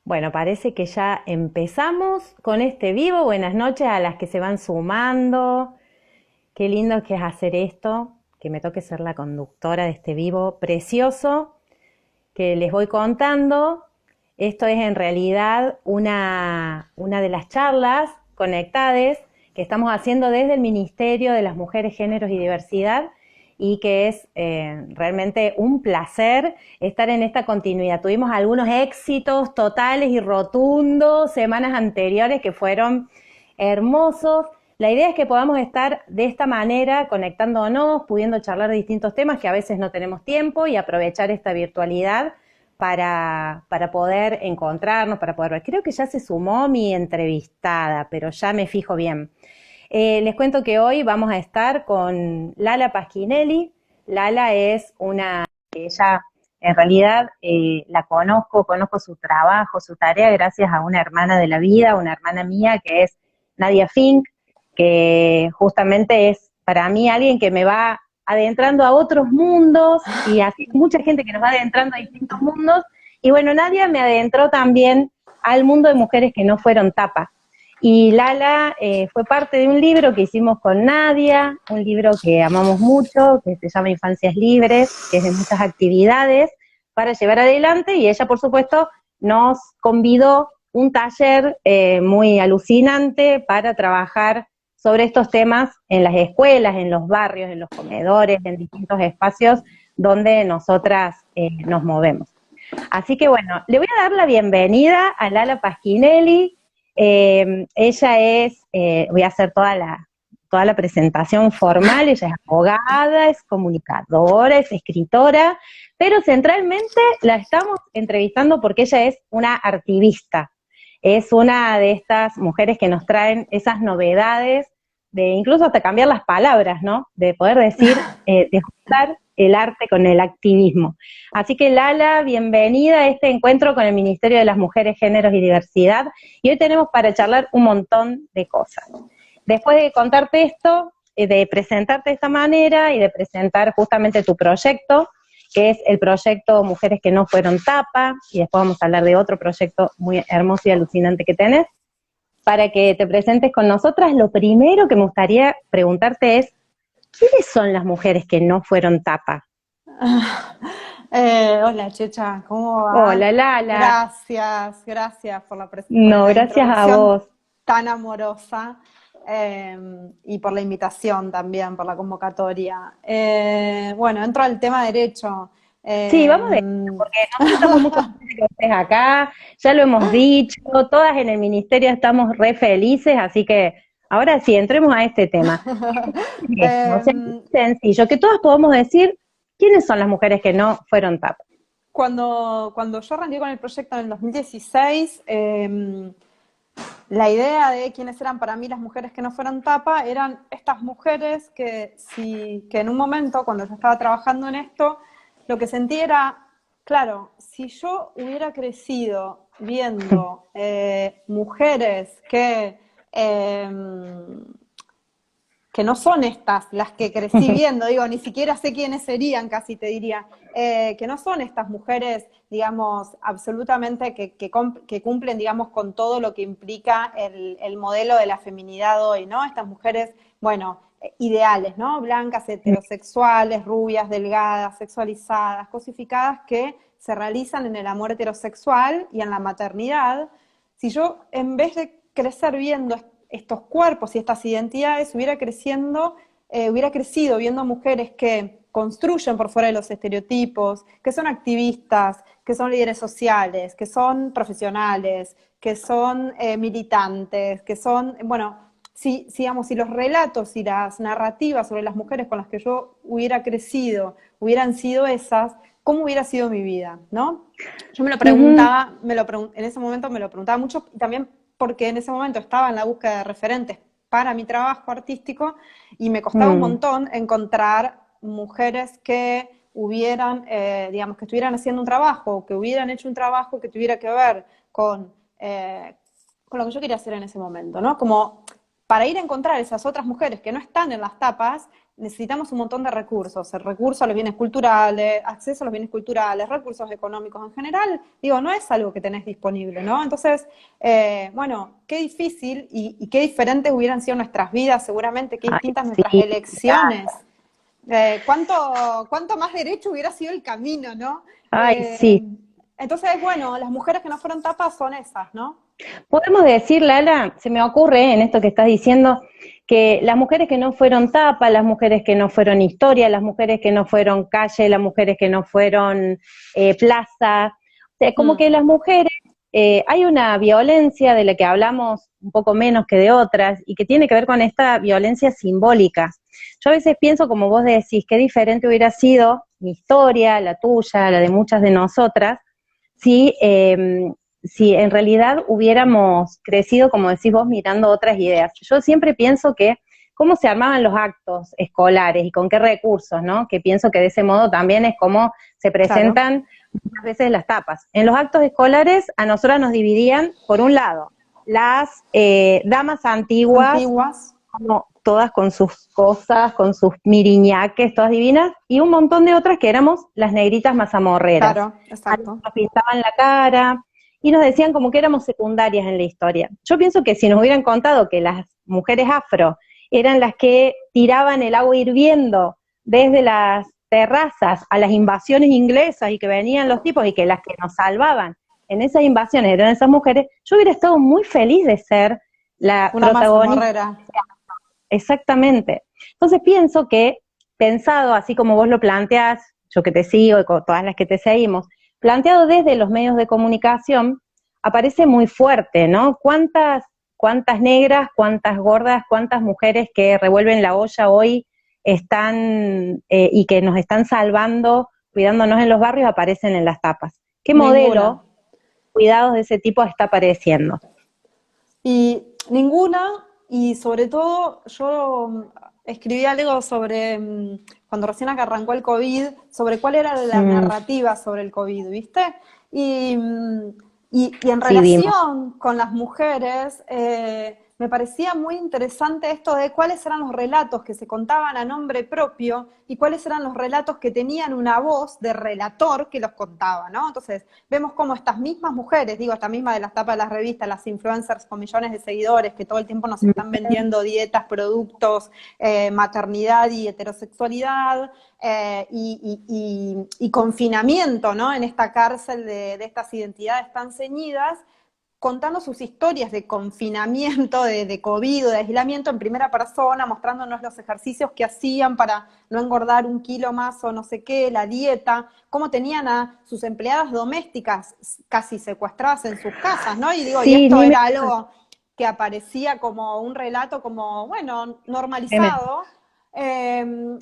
Bueno, parece que ya empezamos con este vivo. Buenas noches a las que se van sumando. Qué lindo que es hacer esto, que me toque ser la conductora de este vivo precioso que les voy contando. Esto es en realidad una de las charlas conectadas que estamos haciendo desde el Ministerio de las Mujeres, Géneros y Diversidad y que es realmente un placer estar en esta continuidad. Tuvimos algunos éxitos totales y rotundos semanas anteriores que fueron hermosos. La idea es que podamos estar de esta manera, conectándonos, pudiendo charlar de distintos temas que a veces no tenemos tiempo y aprovechar esta virtualidad para poder encontrarnos, para poder ver. Creo que ya se sumó mi entrevistada, pero ya me fijo bien. Les cuento que hoy vamos a estar con Lala Pasquinelli. Lala es ella en realidad la conozco su trabajo, su tarea, gracias a una hermana de la vida, una hermana mía que es Nadia Fink, que justamente es para mí alguien que me va adentrando a otros mundos y así mucha gente que nos va adentrando a distintos mundos. Y bueno, Nadia me adentró también al mundo de mujeres que no fueron tapa. Y Lala fue parte de un libro que hicimos con Nadia, un libro que amamos mucho, que se llama Infancias Libres, que es de muchas actividades para llevar adelante, y ella, por supuesto, nos convidó un taller muy alucinante para trabajar sobre estos temas en las escuelas, en los barrios, en los comedores, en distintos espacios donde nosotras nos movemos. Así que bueno, le voy a dar la bienvenida a Lala Pasquinelli. Ella voy a hacer toda la presentación formal. Ella es abogada, es comunicadora, es escritora, pero centralmente la estamos entrevistando porque ella es una activista. Es una de estas mujeres que nos traen esas novedades de incluso hasta cambiar las palabras, ¿no? De poder decir, de juntar el arte con el activismo. Así que Lala, bienvenida a este encuentro con el Ministerio de las Mujeres, Géneros y Diversidad. Y hoy tenemos para charlar un montón de cosas. Después de contarte esto, de presentarte de esta manera y de presentar justamente tu proyecto, que es el proyecto Mujeres que no fueron tapa, y después vamos a hablar de otro proyecto muy hermoso y alucinante que tenés, para que te presentes con nosotras, lo primero que me gustaría preguntarte es, ¿quiénes son las mujeres que no fueron tapa? Hola Checha, ¿cómo va? Hola, Lala. Gracias por No, la gracias a introducción vos. tan amorosa y por la invitación también, por la convocatoria. Bueno, entro al tema derecho. Sí, vamos de porque nosotros estamos muy contentos de que estés acá, ya lo hemos dicho, todas en el ministerio estamos re felices, así que ahora sí, entremos a este tema. O sea, Em, es sencillo, que todas podamos decir quiénes son las mujeres que no fueron tapa. cuando yo arranqué con el proyecto en el 2016, la idea de quiénes eran para mí las mujeres que no fueron tapa eran estas mujeres que en un momento, cuando yo estaba trabajando en esto, lo que sentí era, claro, si yo hubiera crecido viendo mujeres eh, que no son estas las que crecí viendo, digo, ni siquiera sé quiénes serían, casi te diría, que no son estas mujeres, digamos, absolutamente que cumplen, digamos, con todo lo que implica el modelo de la feminidad hoy, ¿no? Estas mujeres, bueno, ideales, ¿no? Blancas, heterosexuales, rubias, delgadas, sexualizadas, cosificadas, que se realizan en el amor heterosexual y en la maternidad. Si yo, en vez de crecer viendo estos cuerpos y estas identidades, hubiera crecido viendo mujeres que construyen por fuera de los estereotipos, que son activistas, que son líderes sociales, que son profesionales, que son militantes, que son, bueno, digamos, si los relatos y las narrativas sobre las mujeres con las que yo hubiera crecido hubieran sido esas, ¿cómo hubiera sido mi vida? ¿No? Yo me lo Ujú. preguntaba, en ese momento me lo preguntaba mucho, y también porque en ese momento estaba en la búsqueda de referentes para mi trabajo artístico y me costaba un Mm. montón encontrar mujeres que hubieran, digamos, que estuvieran haciendo un trabajo, que hubieran hecho un trabajo que tuviera que ver con lo que yo quería hacer en ese momento, ¿no? Como para ir a encontrar esas otras mujeres que no están en las tapas, necesitamos un montón de recursos, el recurso a los bienes culturales, acceso a los bienes culturales, recursos económicos en general, digo, no es algo que tenés disponible, ¿no? Entonces, bueno, qué difícil y qué diferentes hubieran sido nuestras vidas, seguramente, qué Ay, distintas nuestras sí, elecciones. ¿Cuánto más derecho hubiera sido el camino, ¿no? ay, sí. Entonces, bueno, las mujeres que no fueron tapas son esas, ¿no? Podemos decir, Lala, se me ocurre en esto que estás diciendo, que las mujeres que no fueron tapa, las mujeres que no fueron historia, las mujeres que no fueron calle, las mujeres que no fueron plaza, o sea, como que las mujeres, hay una violencia de la que hablamos un poco menos que de otras, y que tiene que ver con esta violencia simbólica. Yo a veces pienso, como vos decís, qué diferente hubiera sido mi historia, la tuya, la de muchas de nosotras, si si en realidad hubiéramos crecido, como decís vos, mirando otras ideas. Yo siempre pienso que cómo se armaban los actos escolares y con qué recursos, ¿no? Que pienso que de ese modo también es como se Claro. presentan muchas veces las tapas. En los actos escolares a nosotras nos dividían, por un lado, las damas antiguas, Antiguas. como todas con sus cosas, con sus miriñaques, todas divinas, y un montón de otras que éramos las negritas mazamorreras. Claro, A las exacto. que nos pintaban la cara, y nos decían como que éramos secundarias en la historia. Yo pienso que si nos hubieran contado que las mujeres afro eran las que tiraban el agua hirviendo desde las terrazas a las invasiones inglesas y que venían los tipos y que las que nos salvaban en esas invasiones eran esas mujeres, yo hubiera estado muy feliz de ser la Una protagonista. mazamorrera. Exactamente. Entonces pienso que, pensado así como vos lo planteás, yo que te sigo y con todas las que te seguimos, planteado desde los medios de comunicación, aparece muy fuerte, ¿no? ¿Cuántas negras, cuántas gordas, cuántas mujeres que revuelven la olla hoy están y que nos están salvando, cuidándonos en los barrios, aparecen en las tapas? ¿Qué Ninguna. modelo, cuidados de ese tipo está apareciendo? Y ninguna, y sobre todo yo escribí algo sobre, cuando recién acá arrancó el COVID, sobre cuál era la Mm, narrativa sobre el COVID, ¿viste? Y, y en sí, vimos. relación con las mujeres, me parecía muy interesante esto de cuáles eran los relatos que se contaban a nombre propio y cuáles eran los relatos que tenían una voz de relator que los contaba, ¿no? Entonces, vemos cómo estas mismas mujeres, digo, estas mismas de las tapas de las revistas, las influencers con millones de seguidores que todo el tiempo nos están vendiendo dietas, productos, maternidad y heterosexualidad, y confinamiento, ¿no? En esta cárcel de estas identidades tan ceñidas, contando sus historias de confinamiento, de COVID, de aislamiento en primera persona, mostrándonos los ejercicios que hacían para no engordar un kilo más o no sé qué, la dieta, cómo tenían a sus empleadas domésticas casi secuestradas en sus casas, ¿no? Y digo, y Sí, esto ni me... era algo que aparecía como un relato como, bueno, normalizado, eh,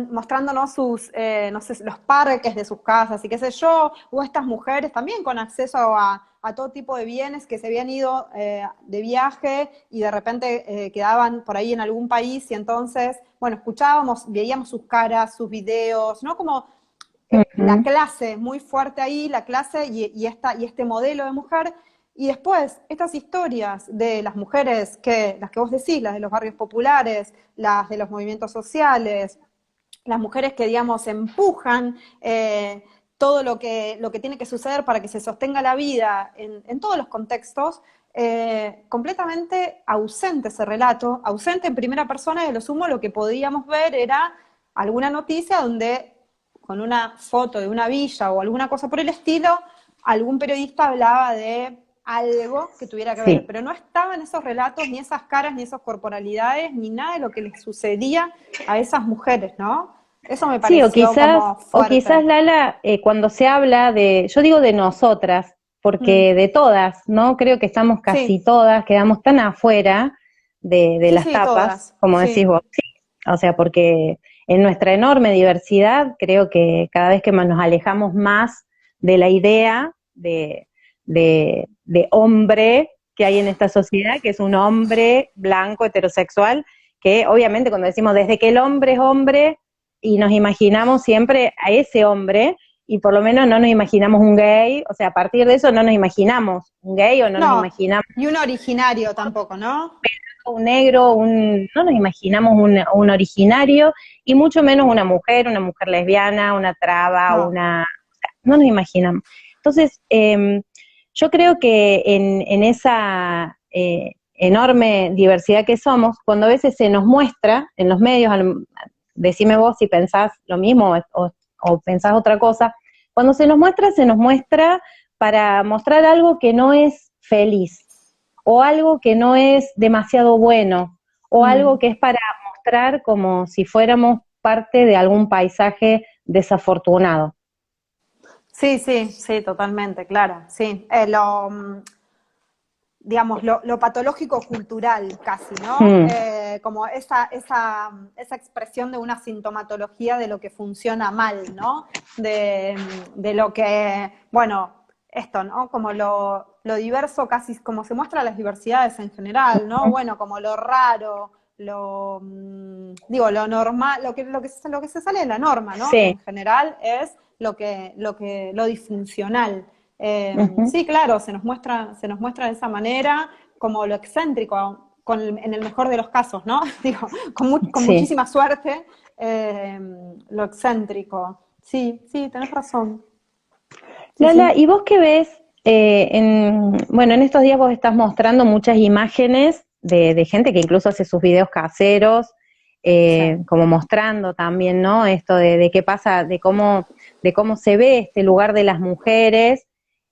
mostrándonos sus, no sé, los parques de sus casas y qué sé yo, o estas mujeres también con acceso a todo tipo de bienes que se habían ido de viaje y de repente quedaban por ahí en algún país y entonces, bueno, escuchábamos, veíamos sus caras, sus videos, ¿no? Como la Ujú. clase muy fuerte ahí, la clase y este modelo de mujer. Y después, estas historias de las mujeres, las que vos decís, las de los barrios populares, las de los movimientos sociales, las mujeres que, digamos, empujan todo lo que tiene que suceder para que se sostenga la vida en todos los contextos, completamente ausente ese relato, ausente en primera persona, y de lo sumo lo que podíamos ver era alguna noticia donde, con una foto de una villa o alguna cosa por el estilo, algún periodista hablaba de algo que tuviera que ver, Sí. pero no estaban esos relatos, ni esas caras, ni esas corporalidades, ni nada de lo que les sucedía a esas mujeres, ¿no? Eso me Sí, pareció como o quizás fuerte. Lala, cuando se habla de, yo digo de nosotras, Mm. porque de todas, ¿no? Creo que estamos casi Sí, todas, quedamos tan afuera de sí, las sí, tapas, todas, como decís sí. vos. Sí, o sea, porque en nuestra enorme diversidad, creo que cada vez que más nos alejamos más de la idea de hombre que hay en esta sociedad, que es un hombre blanco, heterosexual, que obviamente cuando decimos desde que el hombre es hombre, y nos imaginamos siempre a ese hombre, y por lo menos no nos imaginamos un gay, o sea, a partir de eso no nos imaginamos un gay o no nos No, imaginamos y un originario tampoco, ¿no? un negro, no nos imaginamos un originario, y mucho menos una mujer lesbiana, una traba, No. no nos imaginamos. Entonces, yo creo que en esa enorme diversidad que somos, cuando a veces se nos muestra en los medios, decime vos si pensás lo mismo o pensás otra cosa, cuando se nos muestra para mostrar algo que no es feliz, o algo que no es demasiado bueno, o algo que es para mostrar como si fuéramos parte de algún paisaje desafortunado. Sí, sí, sí, totalmente, claro, sí. Digamos, lo patológico cultural casi, ¿no? Mm, Como esa expresión de una sintomatología de lo que funciona mal, ¿no? De lo que, bueno, esto, ¿no? Como lo diverso, casi como se muestran las diversidades en general, ¿no? Bueno, como lo raro, digo, lo normal, lo que se sale de la norma, ¿no? sí. En general es lo disfuncional. Ujú. Sí, claro, se nos muestra de esa manera, como lo excéntrico, en el mejor de los casos, ¿no? Digo, con Sí. muchísima suerte, eh, lo excéntrico. Sí, sí, tenés razón. Sí, Lala, sí. ¿y vos qué ves? Bueno, en estos días vos estás mostrando muchas imágenes de gente que incluso hace sus videos caseros, Sí. como mostrando también, ¿no? Esto de qué pasa, de cómo se ve este lugar de las mujeres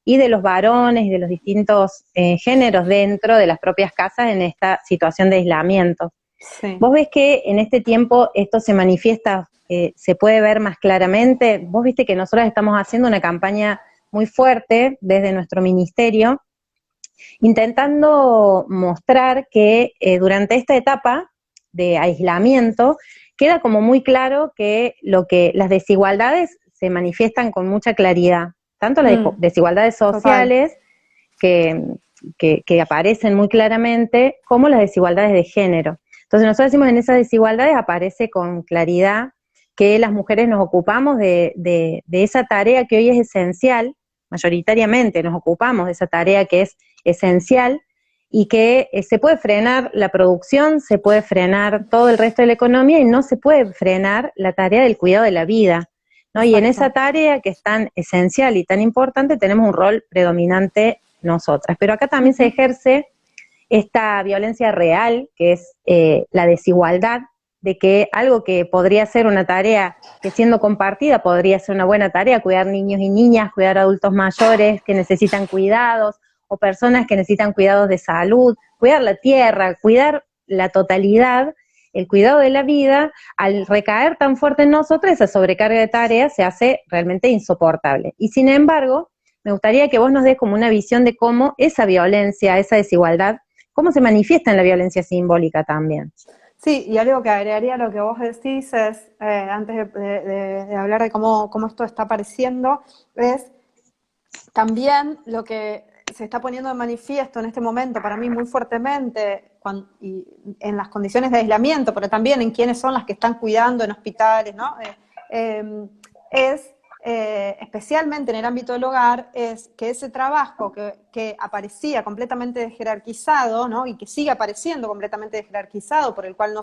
y de los varones y de los distintos géneros dentro de las propias casas en esta situación de aislamiento. Sí. ¿Vos ves que en este tiempo esto se manifiesta, se puede ver más claramente? Vos viste que nosotros estamos haciendo una campaña muy fuerte desde nuestro ministerio, intentando mostrar que durante esta etapa de aislamiento queda como muy claro que las desigualdades se manifiestan con mucha claridad, tanto las Mm, desigualdades total. sociales que, que aparecen muy claramente, como las desigualdades de género. Entonces nosotros decimos en esas desigualdades aparece con claridad que las mujeres nos ocupamos de esa tarea que hoy es esencial, mayoritariamente nos ocupamos de esa tarea que es esencial, y que se puede frenar la producción, se puede frenar todo el resto de la economía, y no se puede frenar la tarea del cuidado de la vida, ¿no? Y en esa Exacto. tarea que es tan esencial y tan importante tenemos un rol predominante nosotras. Pero acá también se Ujú. ejerce esta violencia real, que es la desigualdad, de que algo que podría ser una tarea que siendo compartida podría ser una buena tarea, cuidar niños y niñas, cuidar adultos mayores que necesitan cuidados, o personas que necesitan cuidados de salud, cuidar la tierra, cuidar la totalidad, el cuidado de la vida, al recaer tan fuerte en nosotros, esa sobrecarga de tareas se hace realmente insoportable. Y sin embargo, me gustaría que vos nos des como una visión de cómo esa violencia, esa desigualdad, cómo se manifiesta en la violencia simbólica también. Sí, y algo que agregaría a lo que vos decís es, antes de hablar de cómo esto está apareciendo, es también lo que se está poniendo de manifiesto en este momento, para mí muy fuertemente, y en las condiciones de aislamiento, pero también en quiénes son las que están cuidando en hospitales, ¿no? Es, especialmente en el ámbito del hogar, es que ese trabajo que aparecía completamente jerarquizado, ¿no? Y que sigue apareciendo completamente jerarquizado, por el cual no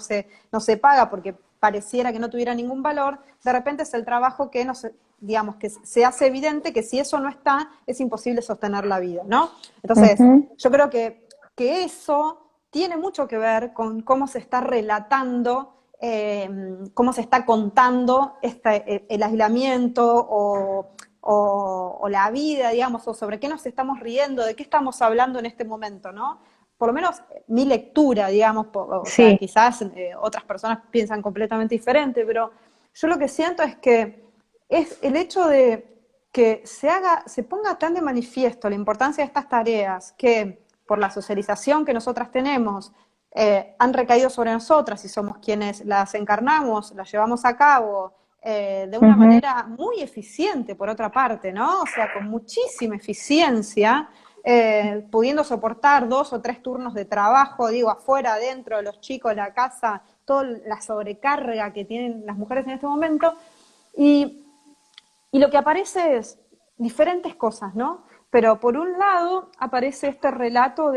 se paga porque pareciera que no tuviera ningún valor, de repente es el trabajo que no se, digamos, que se hace evidente que si eso no está, es imposible sostener la vida, ¿no? Entonces, Ujú. yo creo que eso tiene mucho que ver con cómo se está relatando, cómo se está contando el aislamiento o la vida, digamos, o sobre qué nos estamos riendo, de qué estamos hablando en este momento, ¿no? Por lo menos mi lectura, digamos, o sea, Sí, quizás otras personas piensan completamente diferente, pero yo lo que siento es que es el hecho de que se ponga tan de manifiesto la importancia de estas tareas que por la socialización que nosotras tenemos han recaído sobre nosotras y somos quienes las encarnamos, las llevamos a cabo de una ujú, manera muy eficiente, por otra parte, ¿no? O sea, con muchísima eficiencia, pudiendo soportar 2 o 3 turnos de trabajo, digo, afuera, adentro, de los chicos, la casa, toda la sobrecarga que tienen las mujeres en este momento. Y y lo que aparece es diferentes cosas, ¿no? Pero por un lado aparece este relato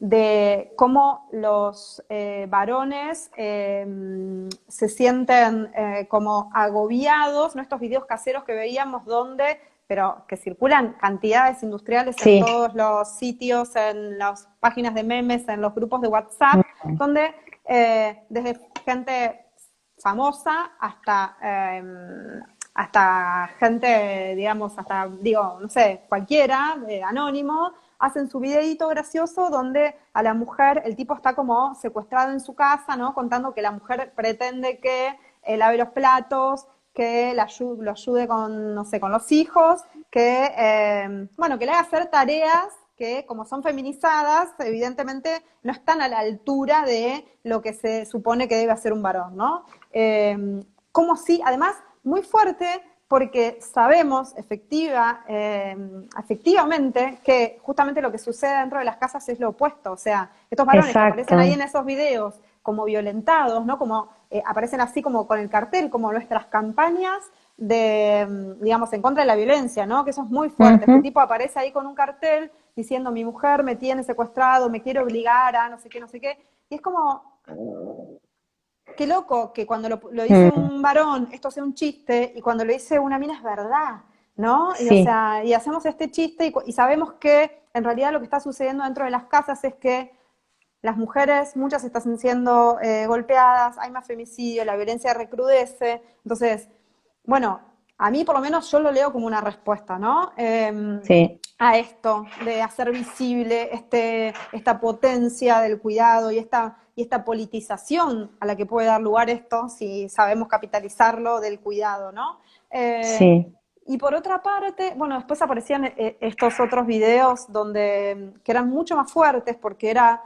de cómo los varones se sienten como agobiados, ¿no? Estos videos caseros que veíamos donde, pero que circulan cantidades industriales en Sí. todos los sitios, en las páginas de memes, en los grupos de WhatsApp, donde desde gente famosa hasta gente, digamos, hasta, digo, no sé, cualquiera, anónimo, hacen su videíto gracioso donde a la mujer, el tipo está como secuestrado en su casa, ¿no? Contando que la mujer pretende que lave los platos, que lo ayude con, no sé, con los hijos, bueno, que le haga hacer tareas que, como son feminizadas, evidentemente no están a la altura de lo que se supone que debe hacer un varón, ¿no? Como si, además, muy fuerte, porque sabemos efectivamente que justamente lo que sucede dentro de las casas es lo opuesto. O sea, estos varones que aparecen ahí Exacto. en esos videos como violentados, ¿no? Como aparecen así como con el cartel, como nuestras campañas de, digamos, en contra de la violencia, ¿no? Que eso es muy fuerte. Este Ujú. tipo aparece ahí con un cartel diciendo: mi mujer me tiene secuestrado, me quiere obligar a no sé qué, no sé qué. Y es como, qué loco que cuando lo dice Mm, un varón esto sea un chiste, y cuando lo dice una mina es verdad, ¿no? Y, o sí, sea, y hacemos este chiste y sabemos que en realidad lo que está sucediendo dentro de las casas es que las mujeres, muchas están siendo golpeadas, hay más femicidio, la violencia recrudece. Entonces, bueno, a mí por lo menos yo lo leo como una respuesta, ¿no? sí. A esto, de hacer visible esta potencia del cuidado y esta politización a la que puede dar lugar esto, si sabemos capitalizarlo, del cuidado, ¿no? Eh, Sí. y por otra parte, bueno, después aparecían estos otros videos que eran mucho más fuertes, porque era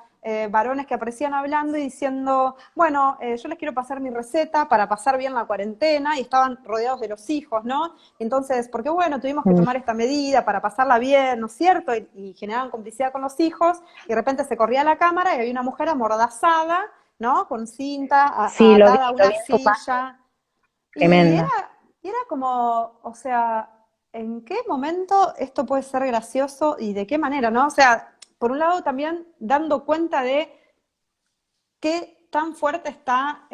varones que aparecían hablando y diciendo: bueno, yo les quiero pasar mi receta para pasar bien la cuarentena, y estaban rodeados de los hijos, ¿no? Entonces, porque bueno, tuvimos que Mm. tomar esta medida para pasarla bien, ¿no es cierto? Y generaban complicidad con los hijos, y de repente se corría la cámara y había una mujer amordazada, ¿no? Con cinta, Sí, atada a lo una vi en tu página, silla. Y tremendo. era como, o sea, ¿en qué momento esto puede ser gracioso y de qué manera, no? O sea, por un lado también dando cuenta de qué tan fuerte está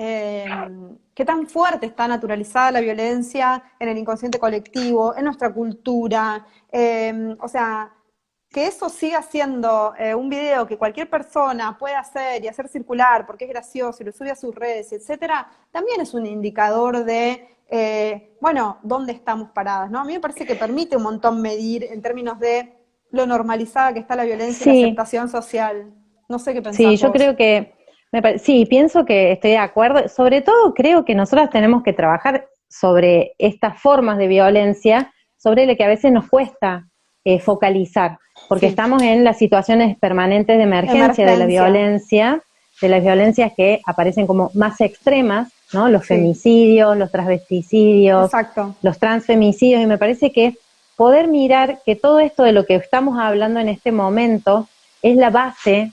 naturalizada la violencia en el inconsciente colectivo, en nuestra cultura. O sea, que eso siga siendo un video que cualquier persona puede hacer y hacer circular porque es gracioso y lo sube a sus redes, etcétera, también es un indicador de, bueno, dónde estamos paradas, ¿no? A mí me parece que permite un montón medir en términos de lo normalizada que está la violencia y la Sí, aceptación social. No sé qué sí, pensás yo vos. creo que, sí, pienso que estoy de acuerdo. Sobre todo creo que nosotras tenemos que trabajar sobre estas formas de violencia, sobre lo que a veces nos cuesta focalizar, porque Sí, estamos en las situaciones permanentes de emergencia emergencia, de las violencias que aparecen como más extremas, ¿no? Los sí, femicidios, los transvesticidios, exacto. los transfemicidios, y me parece que poder mirar que todo esto de lo que estamos hablando en este momento es la base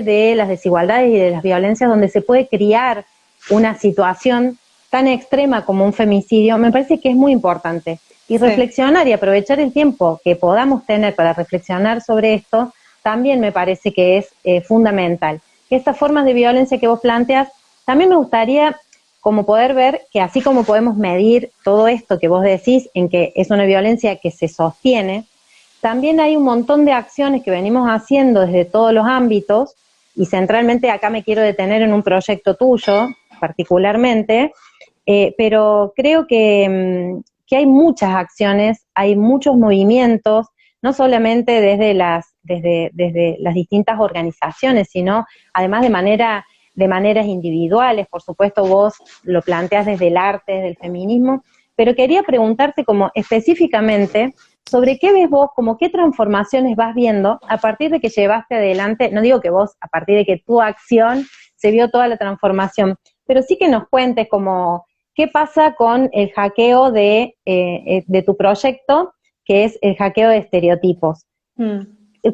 de las desigualdades y de las violencias, donde se puede criar una situación tan extrema como un femicidio. Me parece que es muy importante. Y Sí, reflexionar y aprovechar el tiempo que podamos tener para reflexionar sobre esto, también me parece que es fundamental. Estas formas de violencia que vos planteas, también me gustaría como poder ver que así como podemos medir todo esto que vos decís en que es una violencia que se sostiene, también hay un montón de acciones que venimos haciendo desde todos los ámbitos, y centralmente acá me quiero detener en un proyecto tuyo particularmente, pero creo que hay muchas acciones, hay muchos movimientos, no solamente desde las distintas organizaciones, sino además de maneras individuales. Por supuesto, vos lo planteas desde el arte, desde el feminismo, pero quería preguntarte como específicamente sobre qué ves vos, como qué transformaciones vas viendo a partir de que llevaste adelante, no digo que vos, a partir de que tu acción se vio toda la transformación, pero sí que nos cuentes como qué pasa con el hackeo de tu proyecto, que es el hackeo de estereotipos. mm,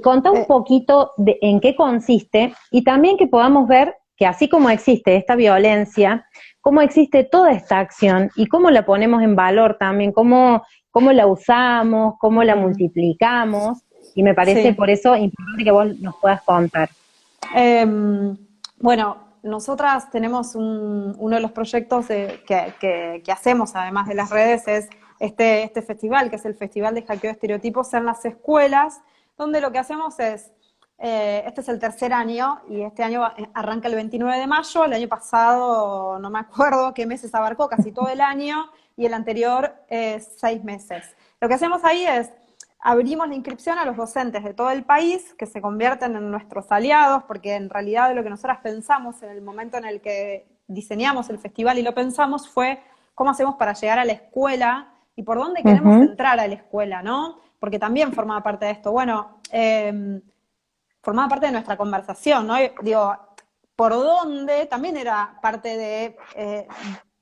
Contá un eh, poquito de en qué consiste, y también que podamos ver que así como existe esta violencia, cómo existe toda esta acción y cómo la ponemos en valor también, cómo la usamos, cómo la mm. multiplicamos, Y me parece Sí. por eso importante que vos nos puedas contar. Bueno, nosotras tenemos uno de los proyectos que hacemos, además de las redes, es este festival, que es el Festival de Hackeo de Estereotipos en las escuelas, donde lo que hacemos es, este es el tercer año, y este año arranca el 29 de mayo, el año pasado no me acuerdo qué meses abarcó, casi todo el año, y el anterior 6 meses. Lo que hacemos ahí es abrimos la inscripción a los docentes de todo el país que se convierten en nuestros aliados, porque en realidad lo que nosotras pensamos en el momento en el que diseñamos el festival y lo pensamos fue cómo hacemos para llegar a la escuela y por dónde queremos Ujú, entrar a la escuela, ¿no? Porque también formaba parte de esto. Bueno, formaba parte de nuestra conversación, ¿no? Y digo, por dónde también era parte de,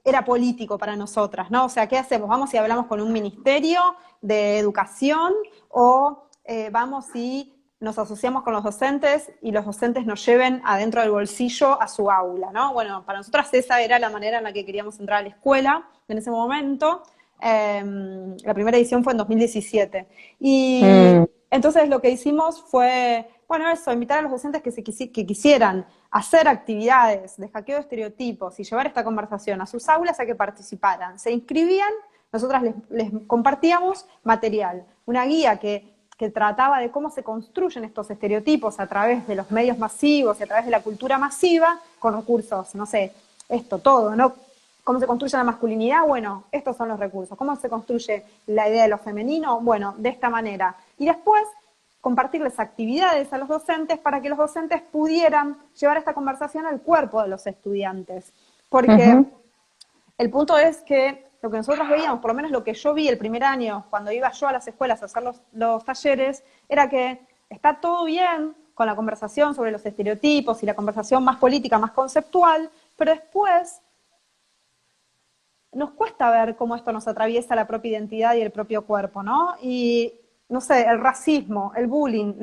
era político para nosotras, ¿no? O sea, ¿qué hacemos? ¿Vamos y hablamos con un ministerio de educación o vamos y nos asociamos con los docentes y los docentes nos lleven adentro del bolsillo a su aula, ¿no? Bueno, para nosotras esa era la manera en la que queríamos entrar a la escuela en ese momento. La primera edición fue en 2017. Y mm, entonces lo que hicimos fue, bueno, eso, invitar a los docentes que quisieran hacer actividades de hackeo de estereotipos y llevar esta conversación a sus aulas a que participaran. Se inscribían, nosotras les compartíamos material, una guía que trataba de cómo se construyen estos estereotipos a través de los medios masivos y a través de la cultura masiva con recursos, no sé, esto todo, ¿no? ¿Cómo se construye la masculinidad? Bueno, estos son los recursos. ¿Cómo se construye la idea de lo femenino? Bueno, de esta manera. Y después compartirles actividades a los docentes para que los docentes pudieran llevar esta conversación al cuerpo de los estudiantes. Porque ujú. el punto es que lo que nosotros veíamos, por lo menos lo que yo vi el primer año, cuando iba yo a las escuelas a hacer los talleres, era que está todo bien con la conversación sobre los estereotipos y la conversación más política, más conceptual, pero después nos cuesta ver cómo esto nos atraviesa la propia identidad y el propio cuerpo, ¿no? Y, no sé, el racismo, el bullying,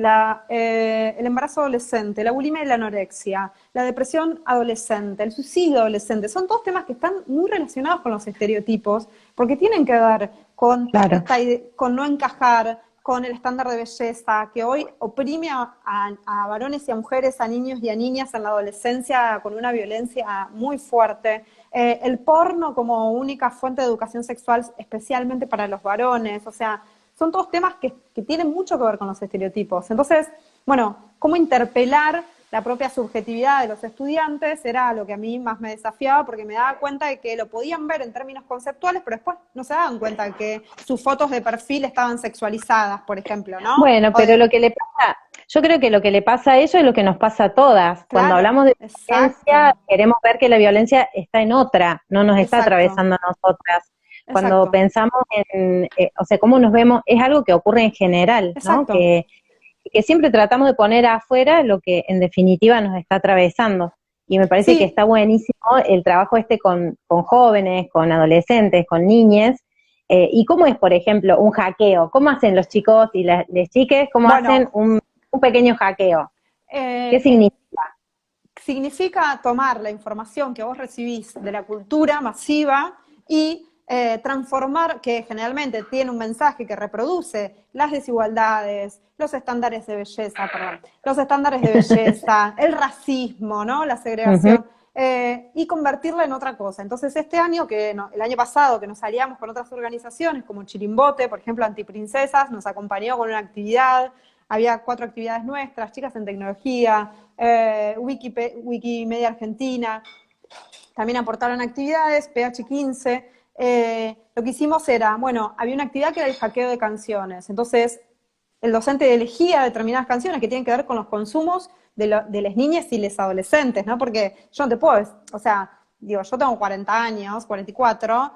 el embarazo adolescente, la bulimia y la anorexia, la depresión adolescente, el suicidio adolescente, son todos temas que están muy relacionados con los estereotipos, porque tienen que ver con, Claro. con no encajar, con el estándar de belleza, que hoy oprime a varones y a mujeres, a niños y a niñas en la adolescencia con una violencia muy fuerte. El porno como única fuente de educación sexual, especialmente para los varones, o sea, son todos temas que tienen mucho que ver con los estereotipos. Entonces, bueno, cómo interpelar la propia subjetividad de los estudiantes era lo que a mí más me desafiaba porque me daba cuenta de que lo podían ver en términos conceptuales, pero después no se daban cuenta de que sus fotos de perfil estaban sexualizadas, por ejemplo, ¿no? Bueno, O pero de, lo que le pasa, yo creo que lo que le pasa a ellos es lo que nos pasa a todas. Cuando claro, hablamos de violencia, exacto, queremos ver que la violencia está en otra, no nos está exacto, atravesando a nosotras. Cuando exacto, pensamos en, o sea, cómo nos vemos, es algo que ocurre en general, ¿no? exacto. Que siempre tratamos de poner afuera lo que en definitiva nos está atravesando. Y me parece que Sí, está buenísimo el trabajo este con jóvenes, con adolescentes, con niñes. ¿Y cómo es, por ejemplo, un hackeo? ¿Cómo hacen los chicos y las chiques? ¿Cómo hacen bueno, un pequeño hackeo? ¿Qué eh, significa? significa tomar la información que vos recibís de la cultura masiva y transformar, que generalmente tiene un mensaje que reproduce las desigualdades, los estándares de belleza, perdón, los estándares de belleza, el racismo, ¿no? La Ujú. segregación, y convertirla en otra cosa. Entonces, este año, el año pasado, que nos aliamos con otras organizaciones como Chirimbote, por ejemplo, Antiprincesas, nos acompañó con una actividad. Había 4 actividades nuestras, chicas en tecnología, Wikimedia Argentina, también aportaron actividades, PH15. Lo que hicimos era, bueno, había una actividad que era el hackeo de canciones. Entonces, el docente elegía determinadas canciones que tienen que ver con los consumos de las niñas y los adolescentes, ¿no? Porque yo no te puedo, o sea, digo, yo tengo 40 años, 44,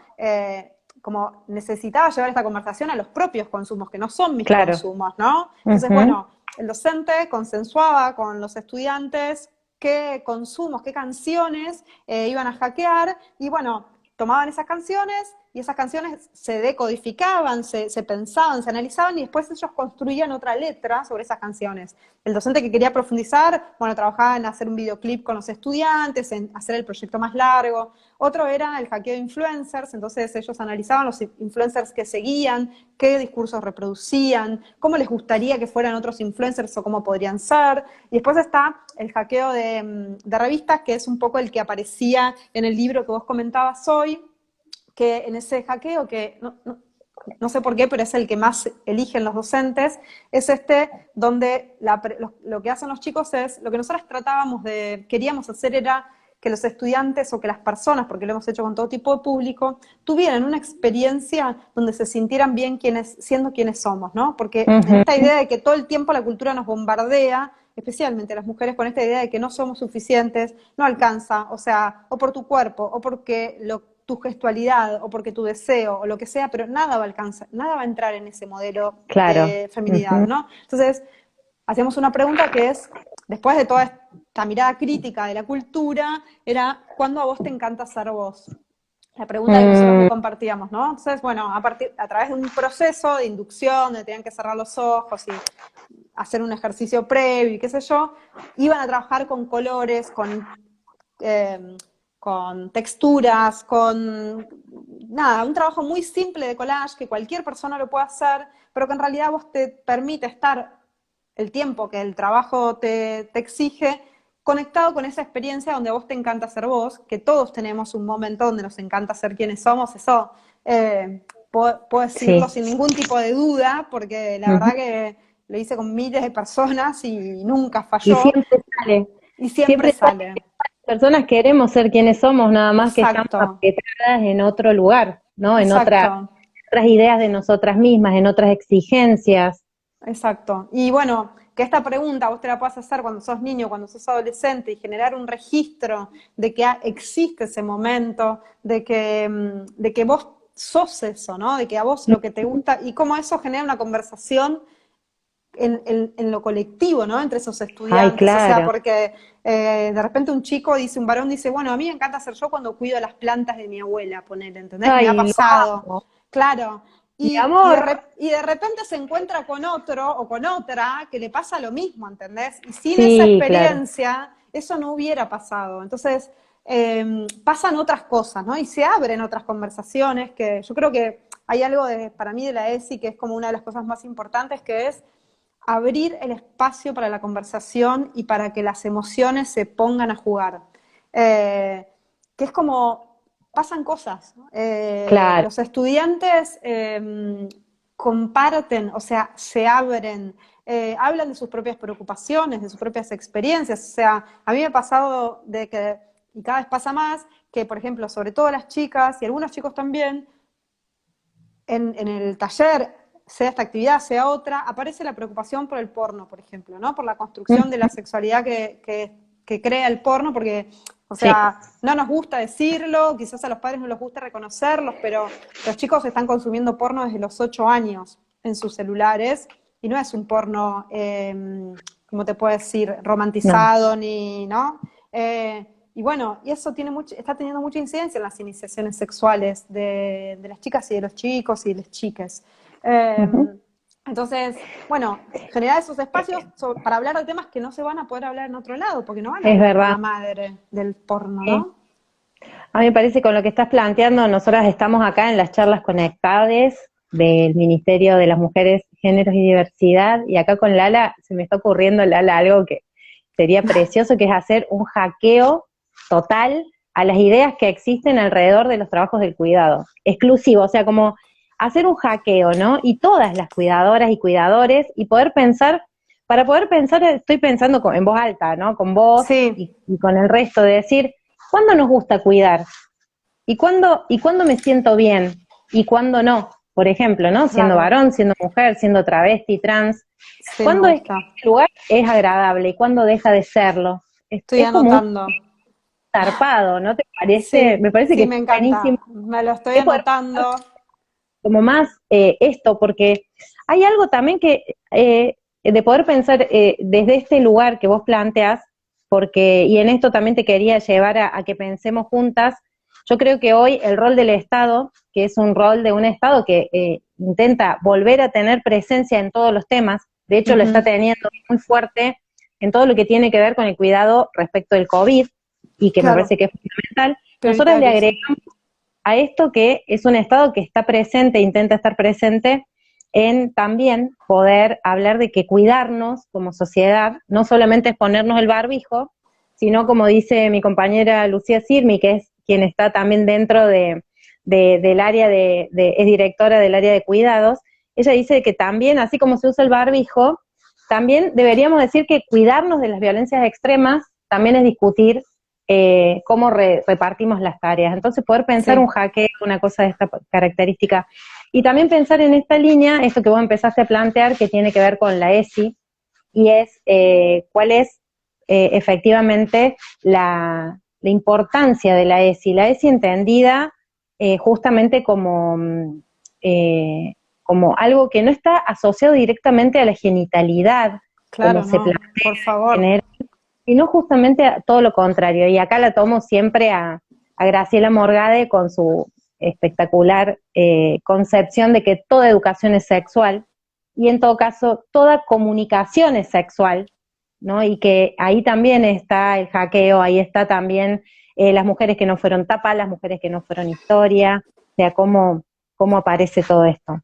como necesitaba llevar esta conversación a los propios consumos, que no son mis Claro. consumos, ¿no? Entonces, Ujú. bueno, el docente consensuaba con los estudiantes qué consumos, qué canciones iban a hackear y bueno, tomaban esas canciones y esas canciones se decodificaban, se pensaban, se analizaban y después ellos construían otra letra sobre esas canciones. El docente que quería profundizar, bueno, trabajaba en hacer un videoclip con los estudiantes, en hacer el proyecto más largo. Otro era el hackeo de influencers, entonces ellos analizaban los influencers que seguían, qué discursos reproducían, cómo les gustaría que fueran otros influencers o cómo podrían ser. Y después está el hackeo de revistas, que es un poco el que aparecía en el libro que vos comentabas hoy, que en ese hackeo, que no sé por qué, pero es el que más eligen los docentes, es donde lo que hacen los chicos es, lo que nosotros queríamos hacer era que los estudiantes o que las personas, porque lo hemos hecho con todo tipo de público, tuvieran una experiencia donde se sintieran bien siendo quienes somos, ¿no? Porque en esta idea de que todo el tiempo la cultura nos bombardea, especialmente las mujeres, con esta idea de que no somos suficientes, no alcanza, o sea, o por tu cuerpo, o porque tu gestualidad, o porque tu deseo, o lo que sea, pero nada va a alcanzar, nada va a entrar en ese modelo de feminidad, ¿no? Entonces, hacemos una pregunta que es, después de toda esta mirada crítica de la cultura, era, ¿cuándo a vos te encanta ser vos? La pregunta que nosotros le compartíamos, ¿no? Entonces, bueno, a través de un proceso de inducción, donde tenían que cerrar los ojos y hacer un ejercicio previo y qué sé yo, iban a trabajar con colores, con texturas, con nada, un trabajo muy simple de collage que cualquier persona lo puede hacer, pero que en realidad vos te permite estar el tiempo que el trabajo te exige, conectado con esa experiencia donde a vos te encanta ser vos, que todos tenemos un momento donde nos encanta ser quienes somos, eso puedo decirlo sin ningún tipo de duda, porque la verdad que lo hice con miles de personas y nunca falló. Y siempre sale. Y siempre sale. Personas queremos ser quienes somos, nada más que estamos Exacto. apretadas en otro lugar, ¿no? En Exacto. otras ideas de nosotras mismas, en otras exigencias. Exacto. Y bueno, que esta pregunta vos te la puedas hacer cuando sos niño, cuando sos adolescente, y generar un registro de que existe ese momento, de que vos sos eso, ¿no? De que a vos lo que te gusta, y cómo eso genera una conversación en lo colectivo, ¿no? Entre esos estudiantes. Ay, claro. O sea, porque de repente un varón dice, bueno, a mí me encanta ser yo cuando cuido las plantas de mi abuela, ponele, ¿entendés? Ay, me ha pasado. amo. Claro. Mi amor. Y de repente se encuentra con otro o con otra que le pasa lo mismo, ¿entendés? Y sin Sí, esa experiencia, claro. eso no hubiera pasado. Entonces, pasan otras cosas, ¿no? Y se abren otras conversaciones que yo creo que hay algo para mí de la ESI que es como una de las cosas más importantes, que es abrir el espacio para la conversación y para que las emociones se pongan a jugar. Que es como, pasan cosas. Claro. Los estudiantes comparten, o sea, se abren, hablan de sus propias preocupaciones, de sus propias experiencias. O sea, a mí me ha pasado y cada vez pasa más, que por ejemplo, sobre todo las chicas y algunos chicos también, en el taller, sea esta actividad, sea otra, aparece la preocupación por el porno, por ejemplo, ¿no? Por la construcción de la sexualidad que crea el porno, porque, o sea, no nos gusta decirlo, quizás a los padres no les gusta reconocerlos, pero los chicos están consumiendo porno desde los 8 años en sus celulares, y no es un porno, ¿cómo te puedo decir?, romantizado, ni, ¿no? Y bueno, y eso está teniendo mucha incidencia en las iniciaciones sexuales de las chicas y de los chicos y de las chicas. Entonces, bueno, generar esos espacios para hablar de temas que no se van a poder hablar en otro lado, porque no van a Es hablar con verdad. la madre del porno, Sí. ¿no? A mí me parece con lo que estás planteando, nosotras estamos acá en las charlas conectadas del Ministerio de las Mujeres, Géneros y Diversidad, y acá con Lala se me está ocurriendo, Lala, algo que sería precioso, que es hacer un hackeo total a las ideas que existen alrededor de los trabajos del cuidado, exclusivo, o sea, como hacer un hackeo, ¿no? Y todas las cuidadoras y cuidadores, y poder pensar, para poder pensar, estoy pensando en voz alta, ¿no? Con vos Sí. y con el resto, de decir, ¿cuándo nos gusta cuidar? ¿Y cuándo me siento bien? ¿Y cuándo no? Por ejemplo, ¿no? Siendo Claro. varón, siendo mujer, siendo travesti, trans. Sí, ¿Cuándo me es que gusta. este lugar es agradable y cuándo deja de serlo? Estoy Es como un anotando. zarpado, ¿no te parece? Sí, Me parece sí, que me es buenísimo. encanta. Me lo estoy Es poder anotando. como más esto, porque hay algo también que de poder pensar desde este lugar que vos planteas, porque, y en esto también te quería llevar a que pensemos juntas. Yo creo que hoy el rol del Estado, que es un rol de un Estado que intenta volver a tener presencia en todos los temas, de hecho lo está teniendo muy fuerte en todo lo que tiene que ver con el cuidado respecto del COVID, y que me Claro. parece que es fundamental, nosotros le Prioritario, sí. agregamos a esto que es un Estado que está presente, intenta estar presente en también poder hablar de que cuidarnos como sociedad, no solamente es ponernos el barbijo, sino como dice mi compañera Lucía Sirmi, que es quien está también dentro del área es directora del área de cuidados, ella dice que también, así como se usa el barbijo, también deberíamos decir que cuidarnos de las violencias extremas también es discutir cómo repartimos las tareas. Entonces poder pensar un Sí. hackeo, una cosa de esta característica. Y también pensar en esta línea, esto que vos empezaste a plantear, que tiene que ver con la ESI, y es cuál es efectivamente la importancia de la ESI. La ESI entendida justamente como algo que no está asociado directamente a la genitalidad, como Claro, se no, plantea por en favor. general, sino justamente a todo lo contrario. Y acá la tomo siempre a Graciela Morgade con su espectacular concepción de que toda educación es sexual y en todo caso toda comunicación es sexual, ¿no? Y que ahí también está el hackeo, ahí está también las mujeres que no fueron tapa, las mujeres que no fueron historia, o sea, cómo aparece todo esto.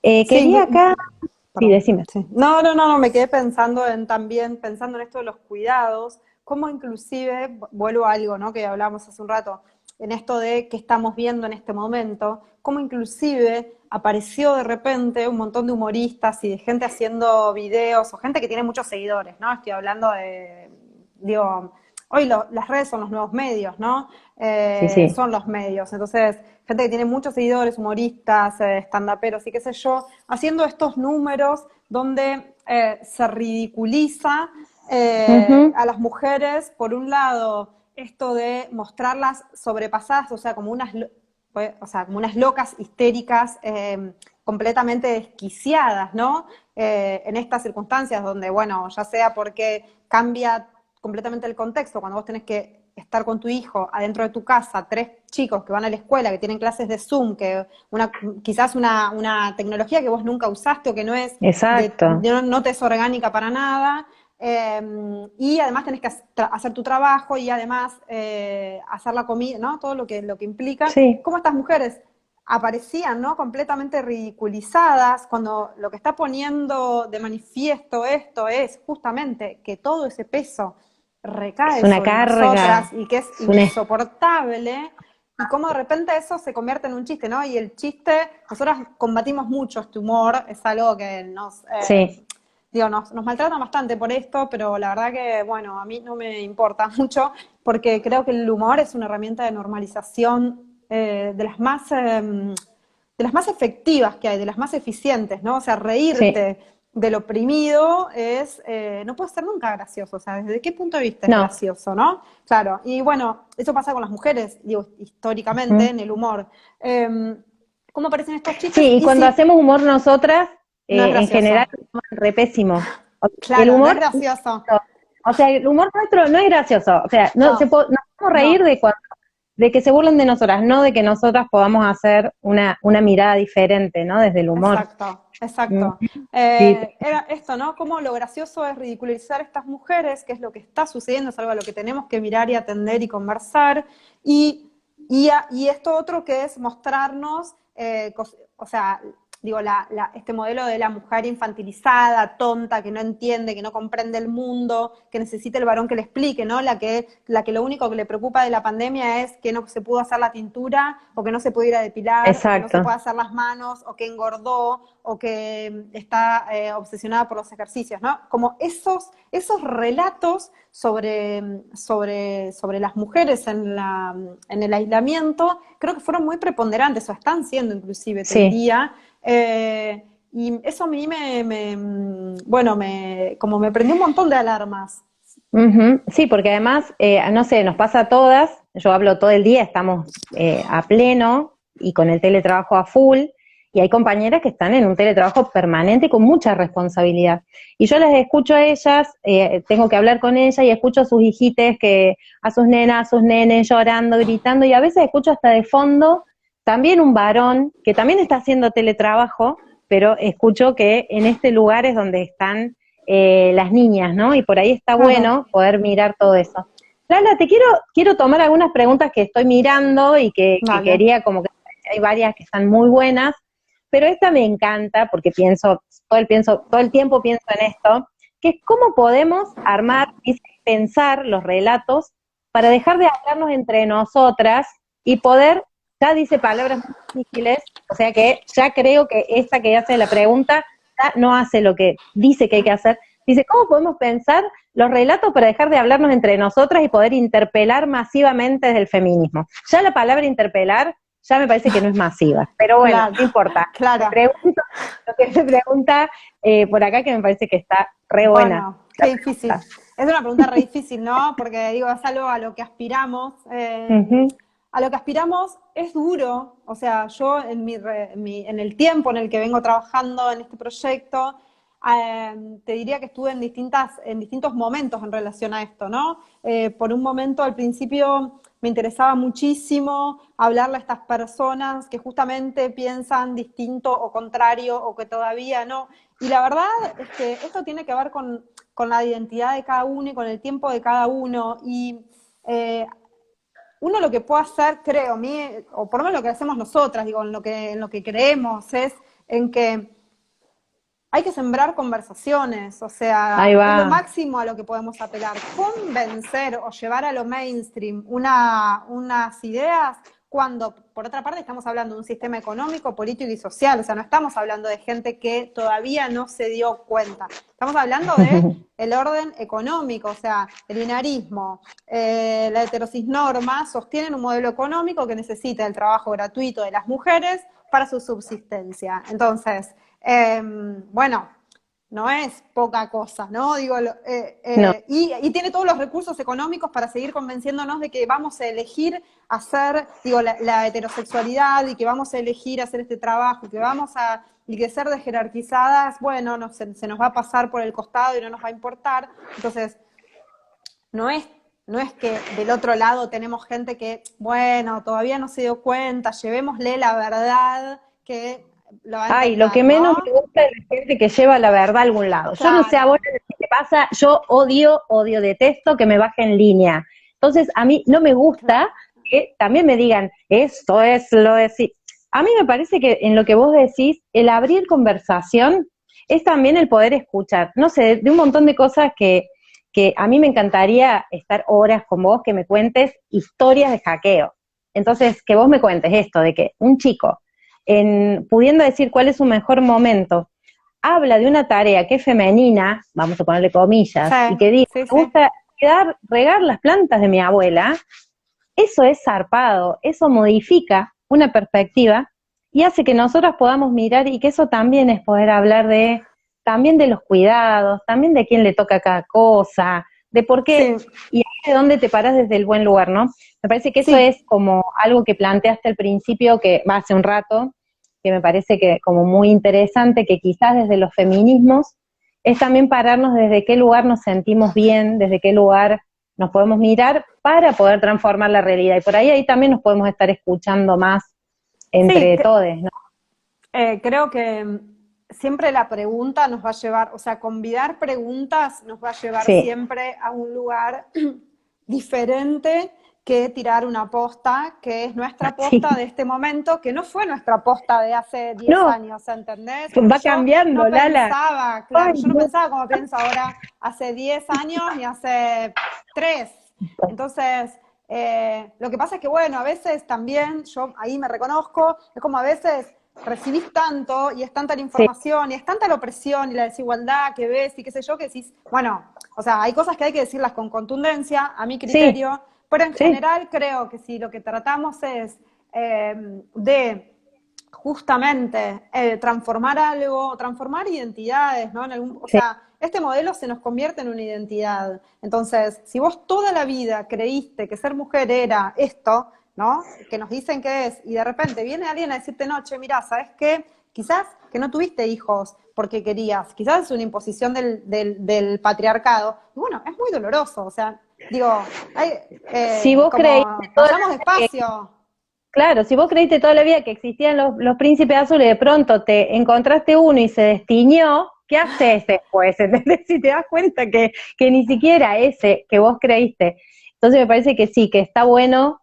Sí, Quería acá, sí, perdón. decime. Sí. No, no, no, no, me quedé pensando también, pensando en esto de los cuidados, cómo inclusive, vuelvo a algo, ¿no? Que hablábamos hace un rato, en esto de que estamos viendo en este momento, cómo inclusive apareció de repente un montón de humoristas y de gente haciendo videos, o gente que tiene muchos seguidores, ¿no? Estoy hablando de, digo, hoy las redes son los nuevos medios, ¿no? Sí, sí. Son los medios. Entonces, gente que tiene muchos seguidores, humoristas, stand-uperos y qué sé yo, haciendo estos números donde se ridiculiza Ujú. a las mujeres, por un lado, esto de mostrarlas sobrepasadas, o sea, como unas locas histéricas completamente desquiciadas, ¿no? En estas circunstancias donde, bueno, ya sea porque cambia completamente el contexto, cuando vos tenés que estar con tu hijo adentro de tu casa, tres chicos que van a la escuela, que tienen clases de Zoom, que quizás una tecnología que vos nunca usaste o que no es Exacto. no te es orgánica para nada, y además tenés que hacer tu trabajo y además hacer la comida, ¿no? Todo lo que implica. Sí. Cómo estas mujeres aparecían, ¿no? Completamente ridiculizadas, cuando lo que está poniendo de manifiesto esto es justamente que todo ese peso Es recae una sobre carga, nosotras y que es es un... insoportable, y cómo de repente eso se convierte en un chiste, ¿no? Y el chiste, nosotras combatimos mucho este humor, es algo que Sí, nos maltratan bastante por esto, pero la verdad que, bueno, a mí no me importa mucho, porque creo que el humor es una herramienta de normalización de las más efectivas que hay, de las más eficientes, ¿no? O sea, sí. reírte del oprimido no puede ser nunca gracioso, o sea, ¿desde qué punto de vista es No. gracioso, no? Claro, y bueno, eso pasa con las mujeres, digo, históricamente, Ujú. en el humor. ¿Cómo aparecen estos chistes? Sí, y Y cuando sí, hacemos humor nosotras, no es en general, gracioso. es re pésimo. El Claro, no es humor, gracioso. o sea, el humor nuestro no es gracioso. O sea, No, nos podemos reír no. de que se burlen de nosotras, no de que nosotras podamos hacer una mirada diferente, ¿no? Desde el humor. Exacto, Mm, exacto. sí, Era esto, ¿no? Cómo lo gracioso es ridiculizar a estas mujeres, que es lo que está sucediendo, es algo a lo que tenemos que mirar y atender y conversar. Y, y esto otro que es mostrarnos, o sea, digo, este modelo de la mujer infantilizada, tonta, que no entiende, que no comprende el mundo, que necesita el varón que le explique, ¿no? La que lo único que le preocupa de la pandemia es que no se pudo hacer la tintura, o que no se pudo ir a depilar, o que no se exacto. puede hacer las manos, o que engordó, o que está obsesionada por los ejercicios, ¿no? Como esos relatos sobre las mujeres en el aislamiento, creo que fueron muy preponderantes, o están siendo inclusive, te Sí. diría, y eso a mí bueno, como me prendió un montón de alarmas. Ujú. Sí, porque además, no sé, nos pasa a todas, yo hablo todo el día, estamos a pleno y con el teletrabajo a full, y hay compañeras que están en un teletrabajo permanente y con mucha responsabilidad. Y yo las escucho a ellas, tengo que hablar con ellas y escucho a sus hijites, a sus nenas, a sus nenes llorando, gritando, y a veces escucho hasta de fondo también un varón que también está haciendo teletrabajo, pero escucho que en este lugar es donde están las niñas, ¿no? Y por ahí está Claro. bueno poder mirar todo eso. Lala, quiero tomar algunas preguntas que estoy mirando y que Vale. quería, como que hay varias que están muy buenas, pero esta me encanta porque todo el tiempo pienso en esto, que es cómo podemos armar y pensar los relatos para dejar de hablarnos entre nosotras y poder, ya dice palabras muy difíciles, o sea que ya creo que esta que hace la pregunta ya no hace lo que dice que hay que hacer. Dice, ¿cómo podemos pensar los relatos para dejar de hablarnos entre nosotras y poder interpelar masivamente desde el feminismo? Ya la palabra interpelar ya me parece que no es masiva, pero bueno, Claro, no importa. claro. Pregunto lo que se pregunta por acá, que me parece que está re buena. Bueno, qué difícil. Es una pregunta re difícil, ¿no? Porque digo, es algo a lo que aspiramos. Ujú. A lo que aspiramos es duro. O sea, yo en el tiempo en el que vengo trabajando en este proyecto, te diría que estuve en distintos momentos en relación a esto, ¿no? Por un momento, al principio, me interesaba muchísimo hablarle a estas personas que justamente piensan distinto o contrario o que todavía no. Y la verdad es que esto tiene que ver con la identidad de cada uno y con el tiempo de cada uno. Y eh, uno lo que puede hacer, creo, o por lo menos lo que hacemos nosotras, digo, en lo que creemos, es en que hay que sembrar conversaciones, o Ahí sea, es lo va. máximo a lo que podemos apelar. Convencer o llevar a lo mainstream unas ideas cuando, por otra parte, estamos hablando de un sistema económico, político y social, o sea, no estamos hablando de gente que todavía no se dio cuenta. Estamos hablando de el orden económico, o sea, el binarismo, la heterocisnorma sostienen un modelo económico que necesita el trabajo gratuito de las mujeres para su subsistencia. Entonces, bueno, no es poca cosa, ¿no? Digo, No. y tiene todos los recursos económicos para seguir convenciéndonos de que vamos a elegir hacer, digo, la heterosexualidad y que vamos a elegir hacer este trabajo, y que ser desjerarquizadas, bueno, se nos va a pasar por el costado y no nos va a importar. Entonces, no es, no es que del otro lado tenemos gente que, bueno, todavía no se dio cuenta, llevémosle la verdad que lo va a Ay, lo entender, que menos ¿no? me gusta es la gente que lleva la verdad a algún lado. Yo no sé a vos Claro, qué te pasa, yo odio, detesto que me baje en línea. Entonces, a mí no me claro. gusta que también me digan, esto es lo de sí. A mí me parece que en lo que vos decís, el abrir conversación es también el poder escuchar. No sé, de un montón de cosas que a mí me encantaría estar horas con vos, que me cuentes historias de hackeo. Entonces, que vos me cuentes esto, de que un chico pudiendo decir cuál es su mejor momento, habla de una tarea que es femenina, vamos a ponerle comillas, y Sí, que dice, sí, me sí. gusta regar las plantas de mi abuela, eso es zarpado, eso modifica una perspectiva y hace que nosotros podamos mirar y que eso también es poder hablar también de los cuidados, también de quién le toca cada cosa, de por qué, Sí, y ahí de dónde te paras desde el buen lugar, ¿no? Me parece que eso sí, es como algo que planteaste al principio, que va hace un rato, que me parece que como muy interesante, que quizás desde los feminismos es también pararnos desde qué lugar nos sentimos bien, desde qué lugar nos podemos mirar para poder transformar la realidad. Y por ahí también nos podemos estar escuchando más sí. entre todos, ¿no? Creo que siempre la pregunta nos va a llevar, o sea, convidar preguntas nos va a llevar Sí, siempre a un lugar diferente que tirar una posta, que es nuestra posta sí. de este momento, que no fue nuestra posta de hace 10 No, años, ¿entendés? Porque va yo no cambiando, Lala. pensaba, claro, Ay, yo no no. pensaba como pienso ahora hace 10 años ni hace 3. Entonces, lo que pasa es que, bueno, a veces también, yo ahí me reconozco, es como a veces recibís tanto y es tanta la Sí, información y es tanta la opresión y la desigualdad que ves y qué sé yo, que decís, bueno, o sea, hay cosas que hay que decirlas con contundencia, a mi sí, criterio, pero en sí, general creo que si lo que tratamos es de justamente transformar algo, transformar identidades, ¿no? O sí. sea, este modelo se nos convierte en una identidad. Entonces, si vos toda la vida creíste que ser mujer era esto, ¿no? Que nos dicen que es, y de repente viene alguien a decirte, no, che, mirá, ¿sabes qué? Quizás que no tuviste hijos porque querías, quizás es una imposición del patriarcado. Y bueno, es muy doloroso, o sea, digo, Si vos creíste como, toda vayamos la vida que, despacio. claro, si vos creíste toda la vida que existían los príncipes azules y de pronto te encontraste uno y se destiñó, ¿qué haces después? ¿Entendés? Si te das cuenta que ni siquiera ese que vos creíste. Entonces me parece que sí, que está bueno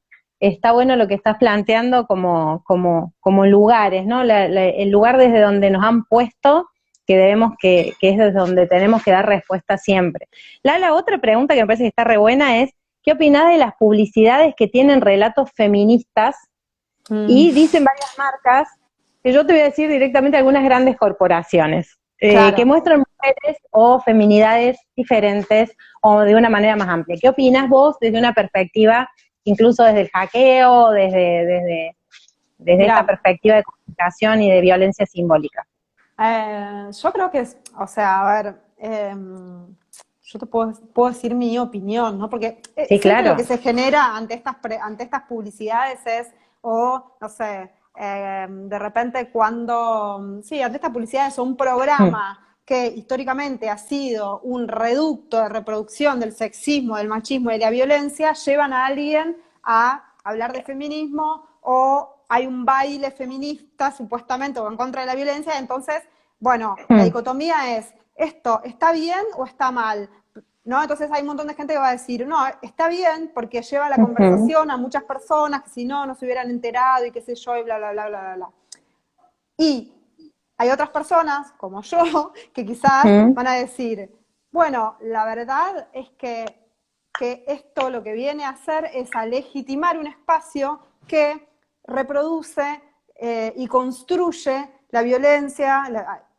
lo que estás planteando como lugares, ¿no? El lugar desde donde nos han puesto, que que es desde donde tenemos que dar respuesta siempre. La otra pregunta que me parece que está re buena es, ¿qué opinás de las publicidades que tienen relatos feministas? Y dicen varias marcas, que yo te voy a decir directamente algunas grandes corporaciones, que Claro. muestran mujeres o feminidades diferentes o de una manera más amplia. ¿Qué opinas vos desde una perspectiva, incluso desde el hackeo, desde esta Mira, perspectiva de comunicación y de violencia simbólica? yo creo que es, o sea, a ver, yo te puedo decir mi opinión, ¿no? Porque Sí, siempre lo que claro. se genera ante estas publicidades es, o no sé, de repente sí, ante estas publicidades o un Mm, programa que históricamente ha sido un reducto de reproducción del sexismo, del machismo y de la violencia, llevan a alguien a hablar de feminismo o hay un baile feminista supuestamente o en contra de la violencia, entonces, bueno, la mm, dicotomía es, ¿esto está bien o está mal? ¿No? Entonces hay un montón de gente que va a decir, no, está bien porque lleva la ujú, conversación a muchas personas que si no, no se hubieran enterado y qué sé yo y bla, bla, bla, bla, bla, bla. Y hay otras personas, como yo, que quizás mm, van a decir, bueno, la verdad es que esto lo que viene a hacer es a legitimar un espacio que reproduce y construye la violencia,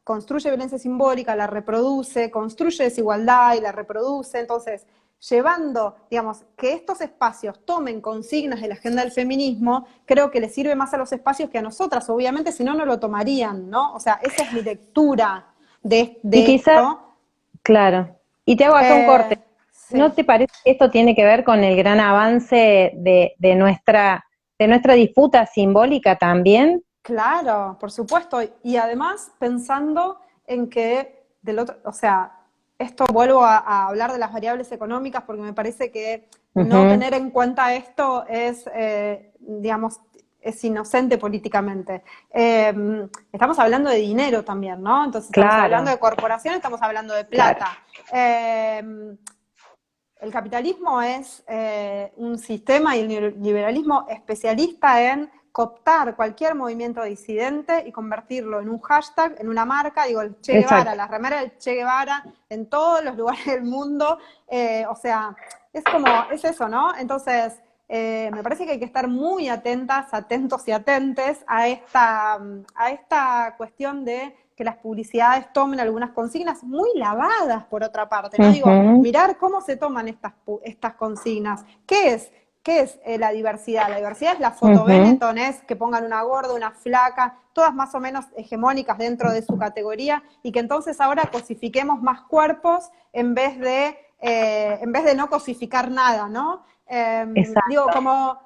construye violencia simbólica, la reproduce, construye desigualdad y la reproduce. Entonces, llevando, digamos, que estos espacios tomen consignas de la agenda del feminismo, creo que les sirve más a los espacios que a nosotras, obviamente, si no, no lo tomarían, ¿no? O sea, esa es mi lectura Y de quizás, esto. claro, y te hago acá un corte. ¿No Sí, te parece que esto tiene que ver con el gran avance de nuestra disputa simbólica también? claro, por supuesto. Y además pensando en que del otro, o sea, esto vuelvo a hablar de las variables económicas porque me parece que no Ujú, tener en cuenta esto es, digamos, es inocente políticamente. Estamos hablando de dinero también, ¿no? Entonces estamos hablando claro, de corporaciones, estamos hablando de claro, plata. Eh, el capitalismo es un sistema y el neoliberalismo especialista en cooptar cualquier movimiento disidente y convertirlo en un hashtag, en una marca, digo, el Che Guevara, exacto, la remera del Che Guevara en todos los lugares del mundo, o sea, es como, es eso, ¿no? Entonces, me parece que hay que estar muy atentas, atentos y atentes a esta cuestión de que las publicidades tomen algunas consignas muy lavadas por otra parte, ¿no? Digo, ujú, mirar cómo se toman estas consignas. ¿Qué es la diversidad? La diversidad es la foto ujú, Benetton, es que pongan una gorda, una flaca, todas más o menos hegemónicas dentro de su categoría, y que entonces ahora cosifiquemos más cuerpos en vez de no cosificar nada, ¿no? Digo, exacto, como,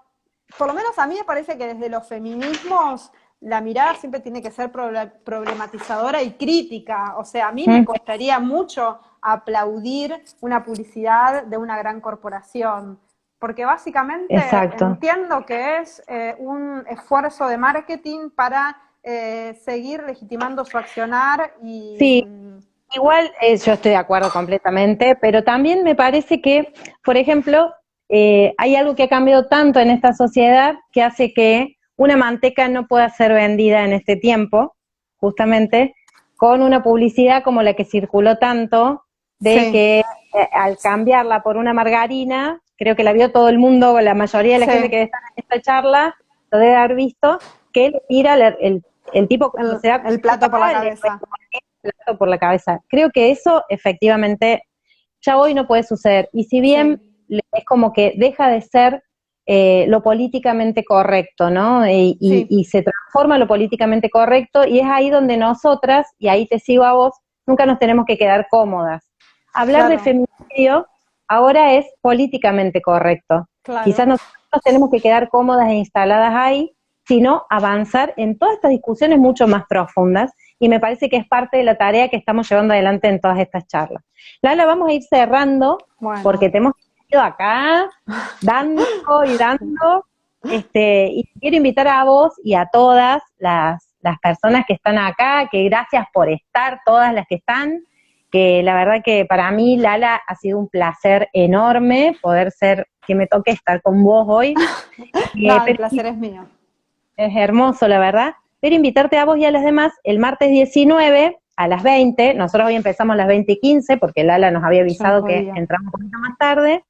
por lo menos a mí me parece que desde los feminismos la mirada siempre tiene que ser problematizadora y crítica. O sea, a mí me ujú, costaría mucho aplaudir una publicidad de una gran corporación, porque básicamente exacto. entiendo que es un esfuerzo de marketing para seguir legitimando su accionar y... Sí, igual yo estoy de acuerdo completamente, pero también me parece que, por ejemplo, hay algo que ha cambiado tanto en esta sociedad que hace que una manteca no pueda ser vendida en este tiempo, justamente, con una publicidad como la que circuló tanto, de Sí, que al cambiarla por una margarina, creo que la vio todo el mundo, la mayoría de la gente sí, que está en esta charla, lo debe haber visto, que le tira el tipo cuando se da el plato por la cuenta, le cabeza. plato por la cabeza. Creo que eso efectivamente ya hoy no puede suceder. Y si bien Sí, es como que deja de ser lo políticamente correcto, ¿no? sí, Y se transforma lo políticamente correcto y es ahí donde nosotras, y ahí te sigo a vos, nunca nos tenemos que quedar cómodas. Hablar de claro, feminicidio ahora es políticamente correcto. Quizás claro. nosotros nos tenemos que quedar cómodas e instaladas ahí, sino avanzar en todas estas discusiones mucho más profundas y me parece que es parte de la tarea que estamos llevando adelante en todas estas charlas. Lala, vamos a ir cerrando Bueno, porque te hemos ido acá dando y dando, y quiero invitar a vos y a todas las personas que están acá, que gracias por estar, todas las que están, que la verdad que para mí, Lala, ha sido un placer enorme poder que me toque estar con vos hoy. No, el Pero placer es mío. es hermoso, la verdad. Pero invitarte a vos y a las demás el martes 19 a las 20. Nosotros hoy empezamos a las 20:15 porque Lala nos había Yo no avisado que podía. entramos un poquito más tarde.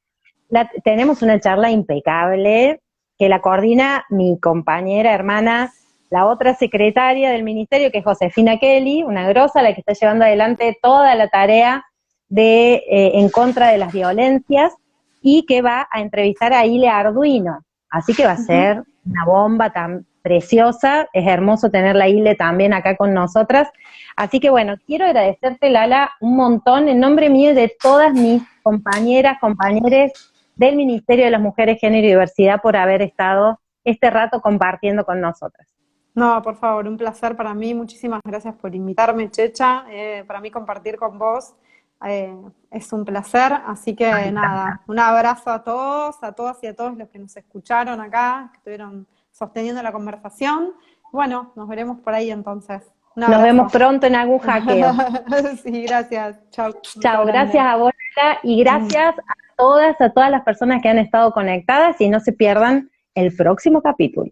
Tenemos una charla impecable que la coordina mi compañera, hermana, la otra secretaria del ministerio, que es Josefina Kelly, una grosa, la que está llevando adelante toda la tarea de en contra de las violencias, y que va a entrevistar a Ile Arduino. Así que va a Ujú. ser una bomba tan preciosa. Es hermoso tener la Ile también acá con nosotras. Así que bueno, quiero agradecerte, Lala, un montón en nombre mío y de todas mis compañeras, compañeros del Ministerio de las Mujeres, Género y Diversidad, por haber estado este rato compartiendo con nosotras. No, por favor, un placer para mí. Muchísimas gracias por invitarme, Checha. Para mí compartir con vos es un placer. Así que nada, un abrazo a todos, a todas y a todos los que nos escucharon acá, que estuvieron sosteniendo la conversación. Bueno, nos veremos por ahí entonces. Un Nos vemos abrazo. pronto en algún hackeo. Sí, gracias. Chao. Un beso Chao, gracias grande. a vos, Lala, y gracias a todas las personas que han estado conectadas, y no se pierdan el próximo capítulo.